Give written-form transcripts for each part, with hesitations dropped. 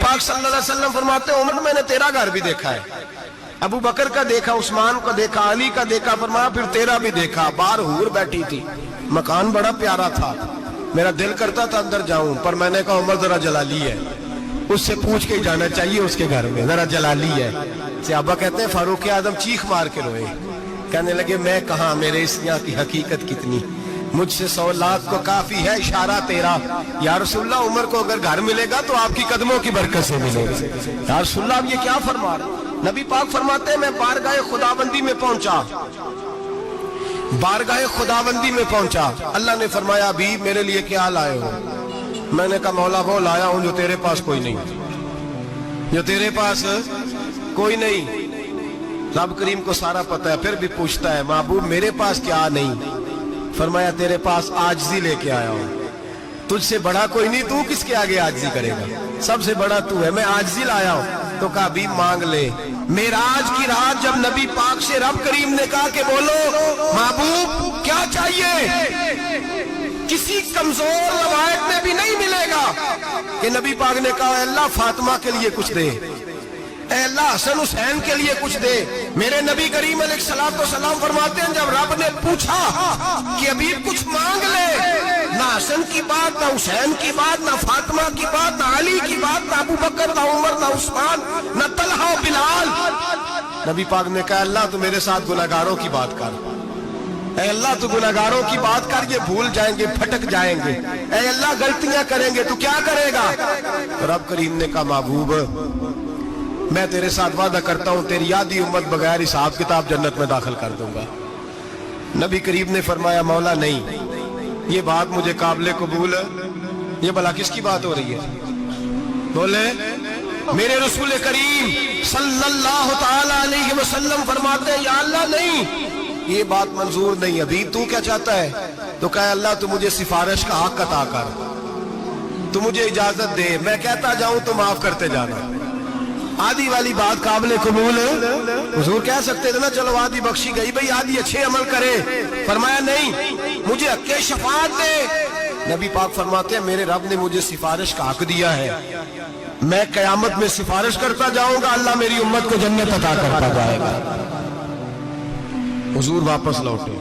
पाक सल्लल्लाहु अलैहि वसल्लम फरमाते हैं उमर मैंने तेरा घर भी देखा है, अबू बकर का देखा, उस्मान का देखा, अली का देखा, फरमाया फिर तेरा भी देखा। बाहर हूर बैठी थी, मकान बड़ा प्यारा था, मेरा दिल करता था अंदर जाऊं, पर मैंने कहा उमर जरा जलाली है, उससे पूछ के जाना चाहिए उसके घर में, जरा जलाली है। सहाबा कहते हैं फारूक आजम चीख मार के रोए, कहने लगे मैं कहाँ, मेरे इस यहाँ की हकीकत कितनी, मुझसे 100 लाख को काफी है इशारा तेरा। या रसूलल्लाह उमर को अगर घर मिलेगा तो आपकी कदमों की बरकत से मिलेगा। या रसूलल्लाह आप ये क्या फरमा रहे? नबी पाक फरमाते हैं मैं बारगाह खुदाबंदी में पहुंचा, बारगाह खुदाबंदी में पहुंचा, अल्लाह ने फरमाया अभी मेरे लिए क्या लाए हो? मैंने कहा मौला वो लाया हूं जो तेरे पास कोई नहीं, जो तेरे पास कोई नहीं। रब करीम को सारा पता है, फिर भी पूछता है महबूब मेरे पास क्या नहीं? फरमाया तेरे पास आजिज़ी लेके आया हूं, तुझसे बड़ा कोई नहीं, तू किसके आगे आजिज़ी करेगा, सबसे बड़ा तू है, मैं आजिज़ी लाया हूं। तो कहा अभी मांग ले। मेराज की रात जब नबी पाक से रब करीम ने कहा कि बोलो महबूब क्या चाहिए, किसी कमजोर रवायत में भी नहीं मिलेगा कि नबी पाक ने कहा अल्लाह फातिमा के लिए कुछ दे, अल्लाह हसन हुसैन के लिए कुछ दे। मेरे नबी करीम अलैहिस्सलाम फरमाते हैं जब रब ने पूछा कि अभी कुछ मांग ले, ना हसन की बात, ना हुसैन की बात, ना फातिमा की बात, ना अली की बात, ना अबू बकर, ना उमर, ना उस्मान, ना तलहा बिलाल, नबी पाक ने कहा अल्लाह तू मेरे साथ गुनाहगारों की बात कर, ऐ अल्लाह तू गुनाहगारों की बात कर, ये भूल जाएंगे, भटक जाएंगे, ऐ अल्लाह गलतियां करेंगे, तू क्या करेगा? तो रब करीम ने कहा महबूब मैं तेरे साथ वादा करता हूं तेरी आधी उम्मत बगैर हिसाब किताब जन्नत में दाखिल कर दूंगा। नबी करीम ने फरमाया मौला नहीं, ये बात मुझे काबिल कबूल है, ये भला किसकी बात हो रही है? बोले मेरे रसूल करीम सल्लल्लाहु ताला अलैहि वसल्लम फरमाते हैं या अल्लाह नहीं, ये बात मंजूर नहीं, अभी तू क्या चाहता है? तो कहा अल्लाह तू मुझे सिफारिश का हक अता कर, तू मुझे इजाजत दे, मैं कहता जाऊं तो माफ करते जाना। आधी वाली बात काबिल कबूल है, हुजूर कह सकते थे ना चलो आधी बख्शी गई भाई, आधी अच्छे अमल करे, फरमाया नहीं मुझे हक़ शफाअत दे। नबी पाक फरमाते हैं मेरे रब ने मुझे सिफारिश का हक दिया है, मैं कयामत में सिफारिश करता जाऊंगा, अल्लाह मेरी उम्मत को जन्नत अता करता जाएगा। हुजूर वापस लौटे,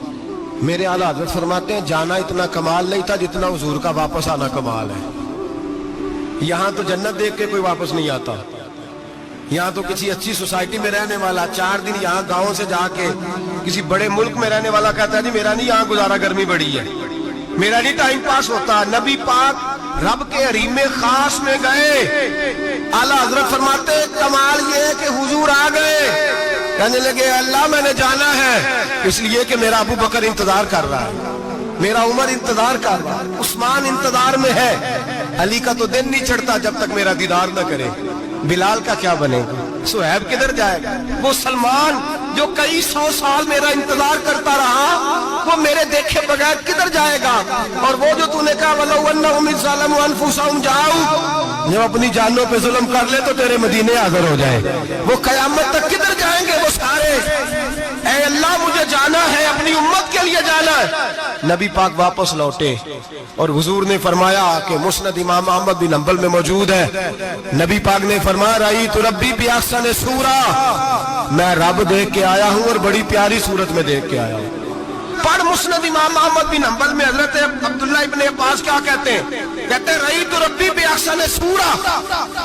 मेरे आला हज़रत फरमाते हैं जाना इतना कमाल नहीं था जितना हुजूर का वापस आना कमाल है। यहां तो जन्नत देख के कोई वापस नहीं आता, यहाँ तो किसी अच्छी सोसाइटी में रहने वाला 4 दिन यहाँ गांव से जाके किसी बड़े मुल्क में रहने वाला कहता है जी मेरा नहीं यहाँ गुजारा, गर्मी बड़ी है, मेरा नहीं टाइम पास होता। नबी पाक रब के हरीम खास में गए, आला हजरत फरमाते कमाल ये है कि हुजूर आ गए, कहने लगे अल्लाह मैंने जाना है इसलिए कि मेरा अबू बकर इंतजार कर रहा है, मेरा उमर इंतजार कर रहा है, उस्मान इंतजार में है, अली का तो दिन नहीं चढ़ता जब तक मेरा दीदार न करे, बिलाल का क्या बनेगा, सुहैब किधर जाएगा, वो सलमान जो कई 100 साल मेरा इंतजार करता रहा वो मेरे देखे बगैर किधर जाएगा? और वो जो तूने कहा वलौ अन्नहुम ज़लमू अनफुसहुम जाऊ, जब अपनी जानों पे जुल्म कर ले तो तेरे मदीने हाजिर हो जाए, वो कयामत तक किधर जाएंगे वो सारे? ऐ अल्लाह मुझे जाना है, अपनी उम्मत के लिए जाना है। नबी पाक वापस लौटे और हुजूर ने फरमाया कि मुस्नद इमाम अहमद बिन हंबल में मौजूद है, नबी पाक ने फरमाया रही तो रब्बी भी अहसन सूरा, मैं रब देख के आया हूं और बड़ी प्यारी सूरत में देख के आया हूं। पढ़ मुस्नद इमाम अहमद बिन हंबल में हजरत अब्दुल्ला इब्न अब्बास क्या कहते हैं, कहते रही तो रब्बी भी अहसन सूरा,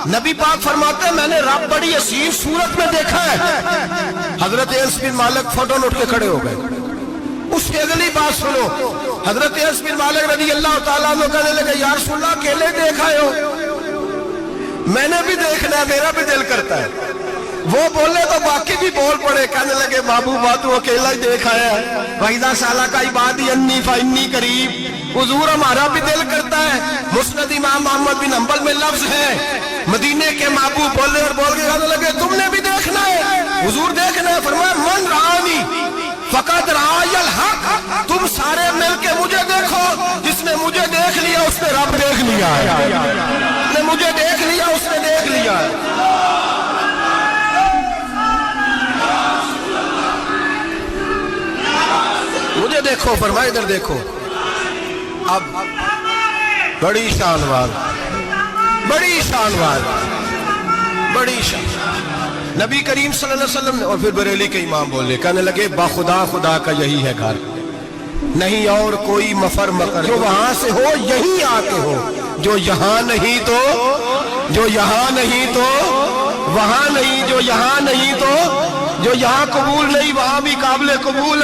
नबी पाक फरमाते हैं मैंने रब बड़ी हसीन सूरत में देखा है। हजरत अनस बिन मालिक फौरन उठ के खड़े हो गए। उसकी अगली बात सुनो, हजरत अनस बिन मालिक रज़ी अल्लाह ताला अन्हु कहने लगे या रसूल अल्लाह अकेले देखा हो? मैंने भी देखना है, मेरा भी दिल करता है। वो बोले तो बाकी भी बोल पड़े, कहने लगे महबूबा तू अकेला ही देखा है, वहीदा साला का इबादी अन्नी फन्नी करीब, हुजूर हमारा भी दिल करता है। मुस्नद इमाम अहमद बिन हंबल में लफ्ज है मदीने के महबूब बोले और बोल के कहने लगे तुमने भी देखना है? हुजूर देखना है। फरमाया मन रानी फकत रायल हक, तुम सारे मिल के मुझे देखो, जिसने मुझे देख लिया उसने रब देख लिया है, जिसने मुझे देख लिया उसने देख लिया है। मुझे देखो, फरमाया इधर देखो। अब बड़ी शान वाल, बड़ी शान वाल, बड़ी शान। नबी करीम सल्लल्लाहु अलैहि वसल्लम ने, और फिर बरेली के इमाम बोले, कहने लगे बाखुदा खुदा का यही है घर, नहीं और कोई मफर मकर, जो वहां से हो यही आके हो, जो यहाँ नहीं तो, जो यहाँ नहीं तो वहां नहीं, जो यहाँ नहीं तो, जो यहाँ कबूल नहीं वहां भी काबिल कबूल।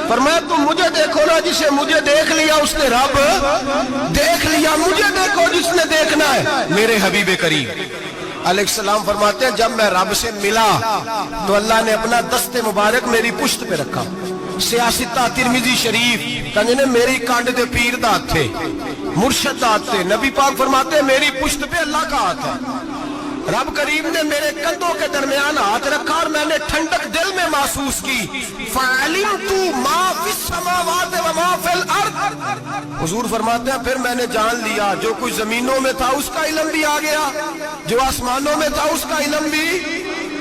फरमाया तुम मुझे देखो ना, जिसे मुझे देख लिया उसने रब देख लिया, मुझे देखो जिसने देखना है मेरे हबीब करीम अलैहिस्सलाम। फरमाते हैं जब मैं रब से मिला तो अल्लाह ने अपना दस्ते मुबारक मेरी पुश्त पे रखा। सियासता तिरमिजी शरीफ कहने ने मेरी कांड दे पीर दा हाथ थे, मुर्शद दा हाथ थे। नबी पाक फरमाते हैं मेरी पुश्त पे अल्लाह का हाथ है। रब करीम ने मेरे कंधों के दरमियान हाथ रखा और मैंने ठंडक दिल में महसूस की। फ़अलिमतु मा फिस समावाति व मा फिल अर्द। हुजूर फरमाते हैं फिर मैंने जान लिया जो कुछ जमीनों में था उसका इल्म भी आ गया, जो आसमानों में था उसका इल्म भी।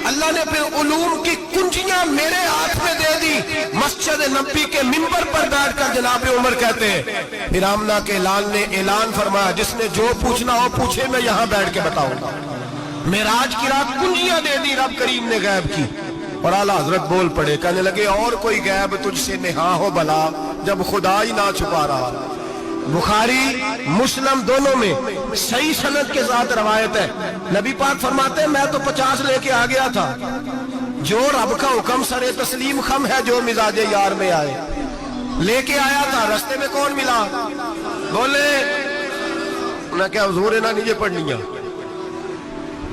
अल्लाह ने फिर उलूम की कुंजियां मेरे हाथ में दे दी। मस्जिद नबी के मिंबर पर बैठकर जनाब उमर कहते हैं फिर आमना के लाल ने ऐलान फरमाया जिसने जो पूछना हो पूछे, मैं यहाँ बैठ के बताऊंगा। मेराज की रात कुंजियां दे दी रब करीम ने गैब की। और आला हजरत बोल पड़े, कहने लगे और कोई गैब तुझसे नेहा हो भला जब खुदा ही ना छुपा रहा। बुखारी मुस्लिम दोनों में सही सनद के साथ रवायत है। नबी पाक फरमाते हैं मैं तो 50 लेके आ गया था, जो रब का हुक्म सरे तस्लीम खम है, जो मिजाजे यार में आए लेके आया था। रास्ते में कौन मिला? बोले ना क्या हुजूर है ना नीचे पढ़निया,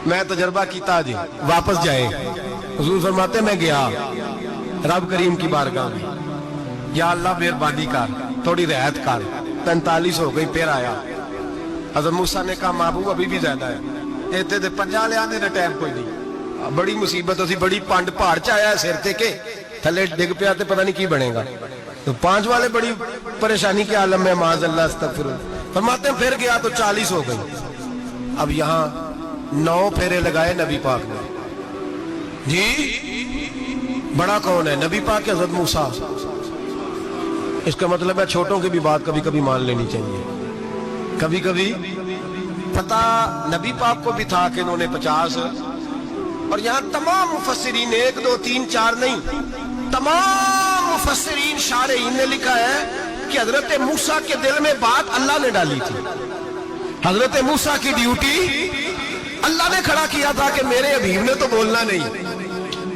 मैं तजर्बा किया जी वापस जाए। हुजूर फरमाते मैं गया रब करीम की बारगाह में, या अल्लाह मेहरबानी कर थोड़ी रियायत कर। 45 हो गई फिर आया। हज़रत मूसा ने कहा महबूब अभी भी ज्यादा है, इतने तो 50 ले आने टाइम कोई नहीं। बड़ी मुसीबत असी बड़ी पंड पहाड़ च आया सिर ते के थले डिग पिया तो पता नहीं की बनेगा। तो 5 वाले बड़ी परेशानी के आलम में माज़ अल्लाह अस्तगफिरुल्लाह। फरमाते हैं फिर गया तो 40 हो गई। अब यहाँ 9 फेरे लगाए नबी पाक ने जी। बड़ा कौन है? नबी पाक के हज़रत मूसा। इसका मतलब है छोटों की भी बात कभी कभी मान लेनी चाहिए। कभी कभी पता नबी पाक को भी था कि इन्होंने 50, और यहाँ तमाम मुफस्सिरीन 1 2 3 4 नहीं, तमाम मुफस्सिरीन शारहीन ने लिखा है कि हजरत मूसा के दिल में बात अल्लाह ने डाली थी। हजरत मूसा की ड्यूटी अल्लाह ने खड़ा किया था कि मेरे हबीब ने तो बोलना नहीं,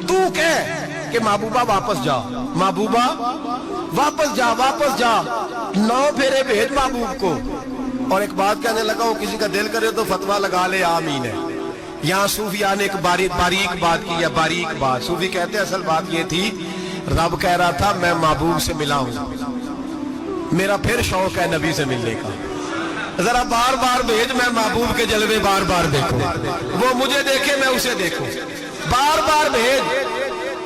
तू कह कि महबूबा वापस जा, महबूबा वापस जा, वापस जा। 9 फेरे भेज महबूब को। और एक बात कहने लगा, वो किसी का दिल करे तो फतवा लगा ले, आमीन है। यहाँ सूफिया ने एक बारीक बात की है, बारीक बात। सूफी कहते हैं असल बात ये थी रब कह रहा था मैं महबूब से मिला हूं, मेरा फिर शौक है नबी से मिलने का, जरा बार बार भेज, मैं महबूब के जलवे बार बार देखूं, वो मुझे देखे मैं उसे देखूं, बार बार भेज।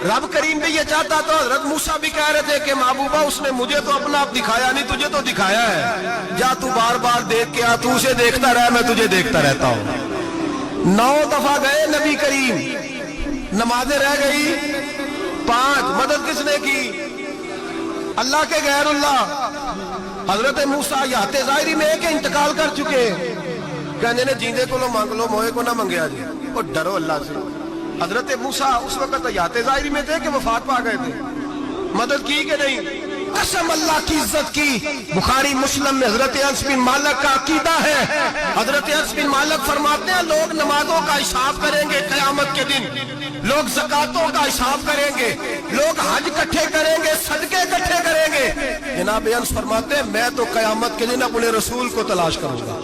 रब करीम भी ये चाहता तो हजरत मूसा भी कह रहे थे कि महबूबा उसने मुझे तो अपना आप दिखाया नहीं, तुझे तो दिखाया है, जा तू बार बार देख के आ, तू उसे देखता रह, मैं तुझे देखता रहता हूं। 9 दफा गए नबी करीम, नमाजें रह गई 5। मदद किसने की? अल्लाह के गैरुल्लाह। हजरत मूसा याते ज़ाहिरी में के इंतकाल कर चुके, कहने ने जींदे को मांग लो, मोए को ना मंगया जी, और डरो अल्लाह से। हजरत मूसा उस वक्त याते ज़ाहिरी में थे कि वफात पा गए थे, मदद की कि नहीं? कसम अल्लाह की इज्जत की। बुखारी मुस्लिम में हजरत अनस बिन मालिक का अकीदा है। हजरत अनस बिन मालिक फरमाते हैं लोग नमाजों का हिसाब करेंगे क़यामत के दिन, लोग ज़कातों का हिसाब करेंगे, लोग हज इकट्ठे करेंगे, सदके इकट्ठे करेंगे। जनाब अनस फरमाते हैं मैं तो क़यामत के दिन अपने रसूल को तलाश करूंगा,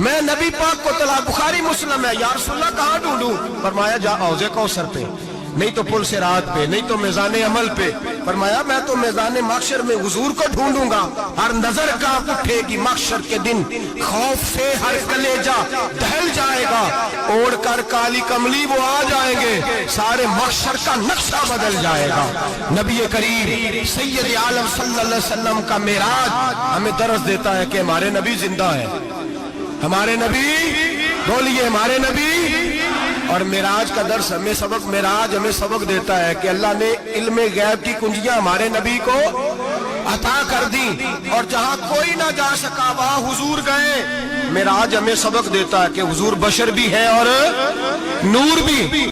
मैं नबी पाक को तलाश। बुखारी मुस्लिम है। या रसूलल्लाह कहाँ ढूंढूं? फरमाया जा औज़े कौसर पे, नहीं तो पुल सिरात पे, नहीं तो मैज़ाने अमल पे। फरमाया मैं तो मैज़ाने महशर में हुजूर को ढूंढूंगा। हर नजर कांप उठेगी महशर के दिन, खौफ से हर कलेजा दहल जाएगा, ओढ़ कर काली कमली वो आ जाएंगे, सारे महशर का नक्शा बदल जाएगा। नबी करीम सैयद आलम सल्लल्लाहु अलैहि वसल्लम का मेराज हमें दर्स देता है कि हमारे नबी जिंदा है, हमारे नबी, बोलिए हमारे नबी। और मेराज का दर्स हमें सबक, मेराज हमें सबक देता है कि अल्लाह ने इल्मे गैब की कुंजियां हमारे नबी को अता कर दी, और जहां कोई ना जा सका वहां हुजूर गए। मेराज हमें सबक देता है कि हुजूर बशर भी है और नूर भी